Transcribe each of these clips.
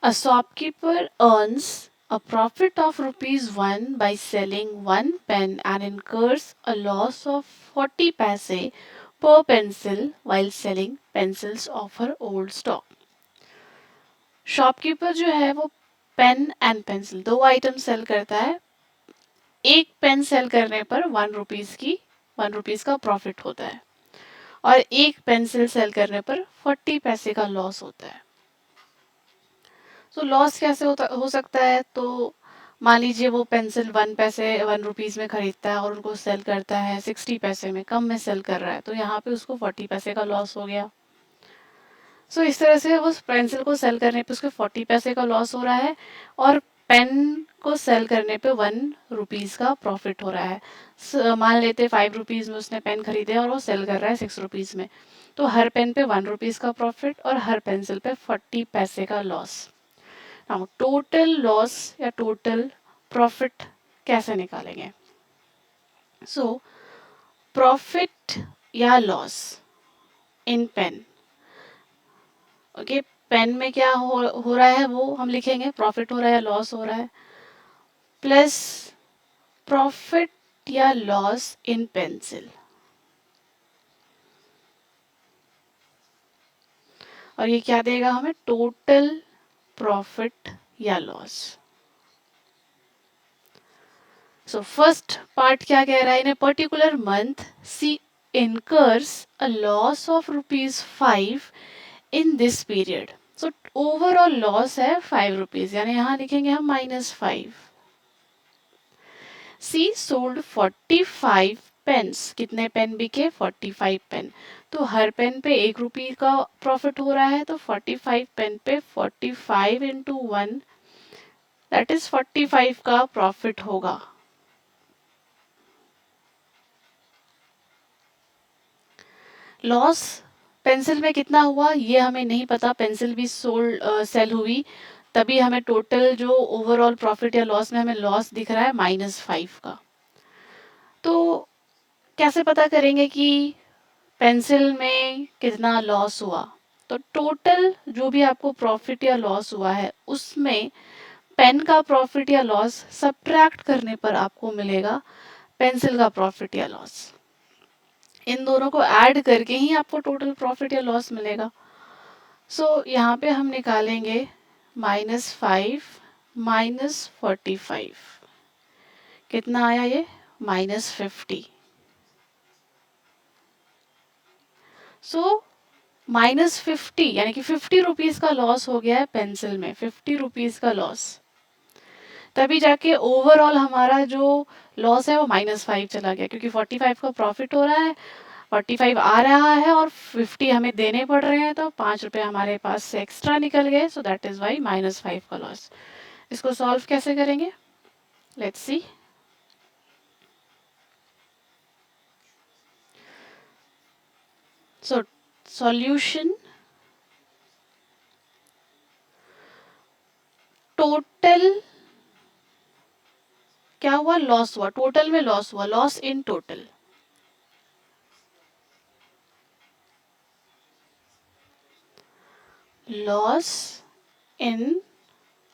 A shopkeeper earns a profit of ₹1 by selling one pen and incurs a loss of 40 paise per pencil while selling pencils of her old stock. Shopkeeper जो है वो pen and pencil दो item cell करता है. एक pen cell करने पर ₹1 का प्रॉफिट होता है और एक पेंसिल सेल करने पर 40 पैसे का लॉस होता है. तो लॉस कैसे हो सकता है? तो मान लीजिए वो पेंसिल ₹1 में खरीदता है और उनको सेल करता है 60 पैसे में, कम में सेल कर रहा है, तो यहाँ पे उसको 40 पैसे का लॉस हो गया. सो इस तरह से उस पेंसिल को सेल करने पे उसके 40 पैसे का लॉस हो रहा है और पेन को सेल करने पे ₹1 का प्रॉफिट हो रहा है. मान लेते ₹5 में उसने पेन खरीदे और वो सेल कर रहा है ₹6 में, तो हर पेन पे ₹1 का प्रॉफिट और हर पेंसिल पे 40 पैसे का लॉस. नाउ टोटल लॉस या टोटल प्रॉफिट कैसे निकालेंगे? सो प्रॉफिट या loss in pen. Okay, pen में क्या हो रहा है वो हम लिखेंगे, प्रॉफिट हो रहा है या लॉस हो रहा है, प्लस प्रॉफिट या लॉस इन पेंसिल. और ये क्या देगा हमें? टोटल प्रॉफिट या लॉस. सो फर्स्ट पार्ट क्या कह रहा है? In a particular month C incurs a loss of ₹5 in this period. So overall loss है ₹5, यानी यहाँ लिखेंगे हम -5. सी सोल्ड 45 पेन्स. कितने पेन बिके? 45 पेन. तो हर पेन पे ₹1 का प्रॉफिट हो रहा है, तो 45 पेन पे 45 इंटू 1 दैट इज 45 का प्रॉफिट होगा. लॉस पेंसिल में कितना हुआ ये हमें नहीं पता. पेंसिल भी सेल हुई तभी हमें टोटल जो ओवरऑल प्रॉफिट या लॉस में हमें लॉस दिख रहा है -5 का. तो कैसे पता करेंगे कि पेंसिल में कितना लॉस हुआ? तो टोटल जो भी आपको प्रॉफिट या लॉस हुआ है उसमें पेन का प्रॉफिट या लॉस सब्ट्रैक्ट करने पर आपको मिलेगा पेंसिल का प्रॉफिट या लॉस. इन दोनों को ऐड करके ही आपको टोटल प्रॉफिट या लॉस मिलेगा. सो यहाँ पे हम निकालेंगे -5 -45. कितना आया ये? -50. सो -50 यानी कि ₹50 का लॉस हो गया है पेंसिल में. ₹50 का लॉस. तभी जाके ओवरऑल हमारा जो लॉस है वो -5 चला गया, क्योंकि 45 का प्रॉफिट हो रहा है, 45 आ रहा है और 50 हमें देने पड़ रहे हैं, तो ₹5 हमारे पास से एक्स्ट्रा निकल गए. सो दैट इज वाई -5 का लॉस. इसको सॉल्व कैसे करेंगे? Let's see. So solution. Total क्या हुआ? लॉस हुआ. टोटल में लॉस हुआ. Loss in total. Loss in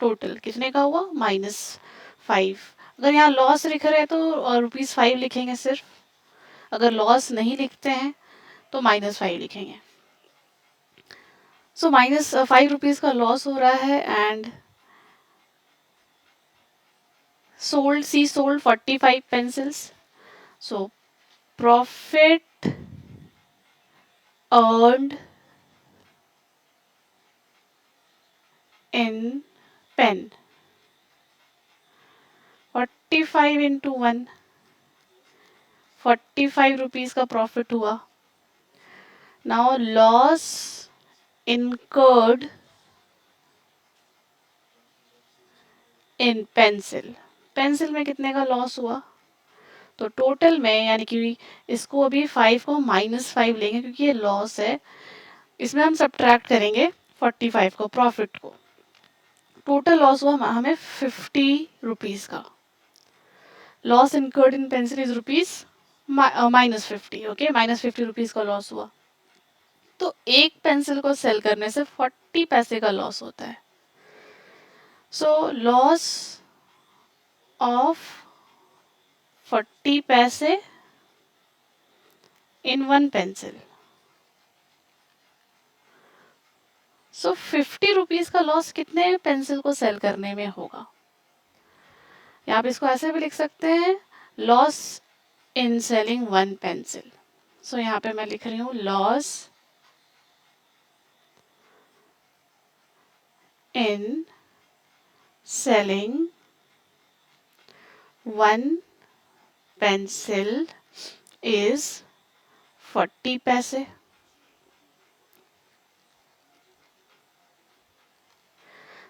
total कितने का हुआ? -5. अगर यहाँ लॉस लिख रहे हैं तो ₹5 लिखेंगे सिर्फ. अगर लॉस नहीं लिखते हैं तो -5 लिखेंगे. सो -5 का लॉस हो रहा है and she sold 45 pencils. So profit earned in pen 45 into 1 ₹45 का प्रॉफिट हुआ. Now loss incurred in pencil. Pencil में कितने का लॉस हुआ? तो टोटल में यानी कि इसको अभी 5 को -5 लेंगे क्योंकि ये लॉस है. इसमें हम सब्ट्रैक्ट करेंगे 45 को, प्रॉफिट को. टोटल लॉस हुआ हमें ₹50 का. Loss incurred in pencil is -50. Okay, -50 का लॉस हुआ. तो एक पेंसिल को सेल करने से 40 पैसे का लॉस होता है. सो लॉस ऑफ 40 पैसे in one pencil. So 50 rupees का लॉस कितने पेंसिल को सेल करने में होगा? या आप इसको ऐसे भी लिख सकते हैं, loss in selling one pencil. So यहाँ पे मैं लिख रही हूँ loss in selling one pencil is 40 पैसे।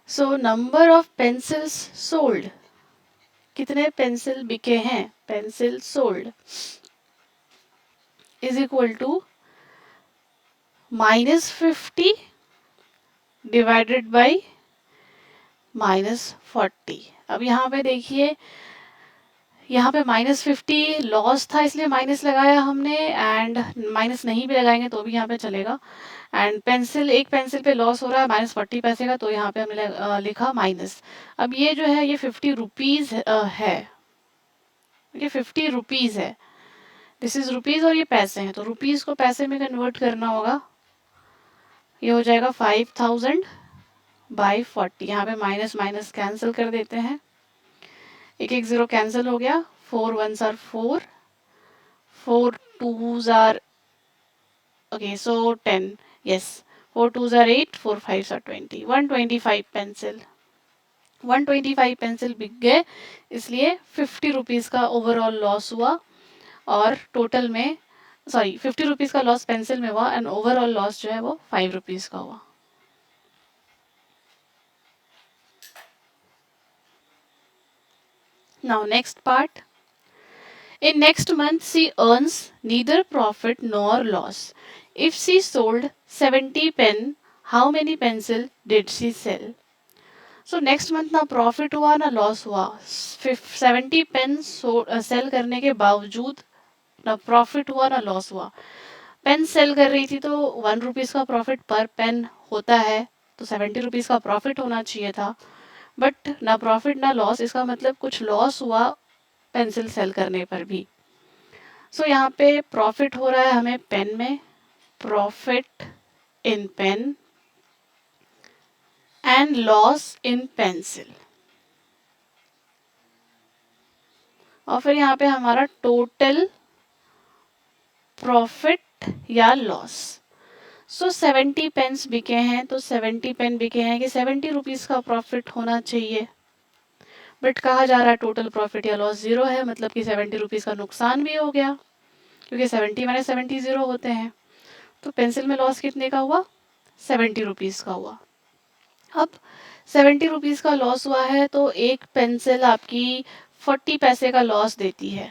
So number of pencils sold, कितने पेंसिल बिके हैं, pencil sold is equal to -50 divided by -40। अब यहाँ पे देखिए, यहाँ पे -50 लॉस था इसलिए माइनस लगाया हमने, एंड माइनस नहीं भी लगाएंगे तो भी यहाँ पे चलेगा। एंड पेंसिल, एक पेंसिल पे लॉस हो रहा है -40 पैसे का, तो यहाँ पे हमने लिखा माइनस। अब ये जो है ये 50 रुपीज़ है, ये 50 रुपीज़ है, दिस इज रुपीज़ और ये पैसे हैं, तो रुपीज़ को पैसे में कन्वर्ट करना होगा। ये हो जाएगा 5000 बाई 40। यहाँ पे माइनस माइनस कैंसिल कर देते हैं, एक एक जीरो कैंसिल हो गया, 4 1s are 4, 4 2s are okay, so 10, yes, 4 2s are 8, 4 5s are 20, 125 pencil, 125 pencil बिक गए, इसलिए 50 रुपीज़ का ओवरऑल लॉस हुआ, और टोटल में, सॉरी, 50 रुपीज़ का लॉस पेंसिल में हुआ एंड ओवरऑल लॉस जो है वो 5 रुपीज़ का हुआ। Now next part. In next month she earns neither profit nor loss. If she sold 70 pen, how many pencil did she sell? So next month ना profit हुआ ना लॉस हुआ, 70 pen cell करने के बावजूद ना प्रॉफिट हुआ ना लॉस हुआ। पेन सेल कर रही थी तो 1 रुपीज़ का प्रॉफिट पर पेन होता है, तो 70 रुपीज़ का प्रॉफिट होना चाहिए था, बट ना प्रॉफिट ना लॉस, इसका मतलब कुछ लॉस हुआ पेंसिल सेल करने पर भी। सो यहाँ पे प्रॉफिट हो रहा है हमें पेन में, profit in pen, and loss in pencil, और फिर यहाँ पे हमारा टोटल प्रॉफिट या लॉस। सो 70 पेन्स बिके हैं, तो 70 पेन बिके हैं कि 70 रुपीज़ का प्रॉफिट होना चाहिए, बट कहा जा रहा है टोटल प्रॉफिट या लॉस 0 है, मतलब कि 70 रुपीज़ का नुकसान भी हो गया, क्योंकि 70 माइनस 70 0 होते हैं। तो पेंसिल में लॉस कितने का हुआ, 70 रुपीज़ का हुआ। अब 70 रुपीज़ का लॉस हुआ है तो एक पेंसिल आपकी 40 पैसे का लॉस देती है,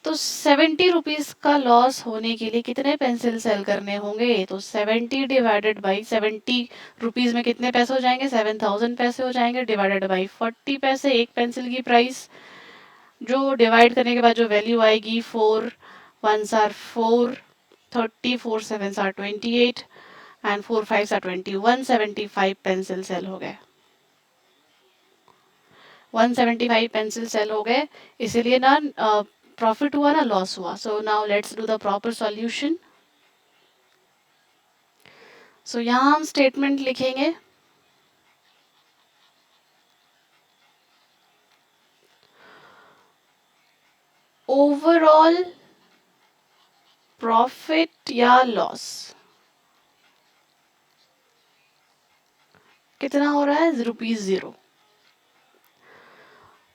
तो 70 रुपीज़ का लॉस होने के लिए कितने पेंसिल सेल करने होंगे, तो 70 डिवाइडेड बाई 70 रुपीज़ में कितने पैसे हो जाएंगे, 7000 पैसे हो जाएंगे, डिवाइडेड बाई 40 पैसे, एक पेंसिल की प्राइस, जो डिवाइड करने के बाद जो वैल्यू आएगी, 4 1s are 4, 30, 4 7s are 28 and 4 5s are 20, 175 pencil sell हो गए, 175 पेंसिल सेल हो गए, इसीलिए ना प्रॉफिट हुआ ना लॉस हुआ। So now let's do the proper solution. So यहाँ हम स्टेटमेंट लिखेंगे, ओवरऑल प्रॉफिट या लॉस कितना हो रहा है, ₹0।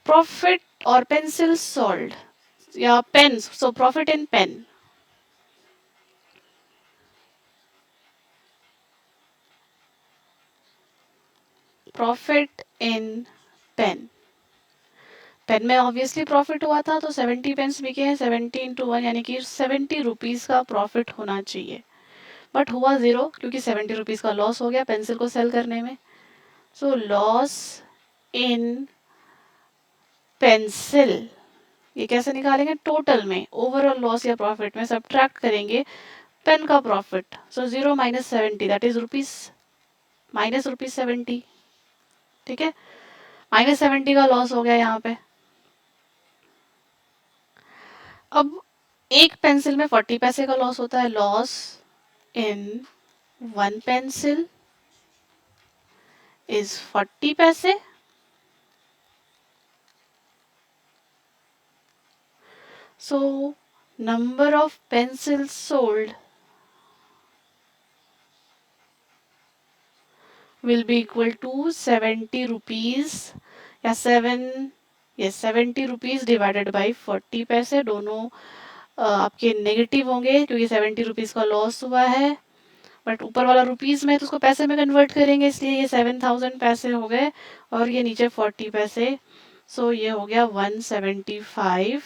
प्रॉफिट और पेंसिल सोल्ड या pen, so profit in pen, profit in pen, pen में ऑब्वियसली प्रॉफिट हुआ था तो 70 पेन्स बिके हैं, 70 इंटू 1 यानी कि 70 रुपीज़ का प्रॉफिट होना चाहिए, बट हुआ 0 क्योंकि 70 रुपीज़ का लॉस हो गया पेंसिल को सेल करने में। सो लॉस इन पेंसिल, ये कैसे निकालेंगे, टोटल में ओवरऑल लॉस या प्रॉफिट में सब्ट्रैक्ट करेंगे पेन का profit, so 0 minus 70 that is rupees, minus ₹70, ठीक है, -70 का लॉस हो गया यहाँ पे। अब एक पेंसिल में 40 पैसे का लॉस होता है। Loss in one pencil is 40 पैसे। So number of pencils sold will be equal to 70 rupees या 70 रुपीज डिवाइडेड बाई 40 पैसे। दोनों आपके नेगेटिव होंगे क्योंकि 70 रुपीज का लॉस हुआ है, बट ऊपर वाला रुपीज में तो उसको पैसे में कन्वर्ट करेंगे, इसलिए ये 7000 पैसे हो गए और ये नीचे 40 पैसे। सो ये हो गया 175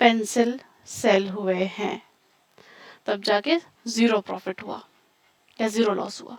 पेंसिल सेल हुए हैं, तब जाके ज़ीरो प्रॉफिट हुआ या ज़ीरो लॉस हुआ।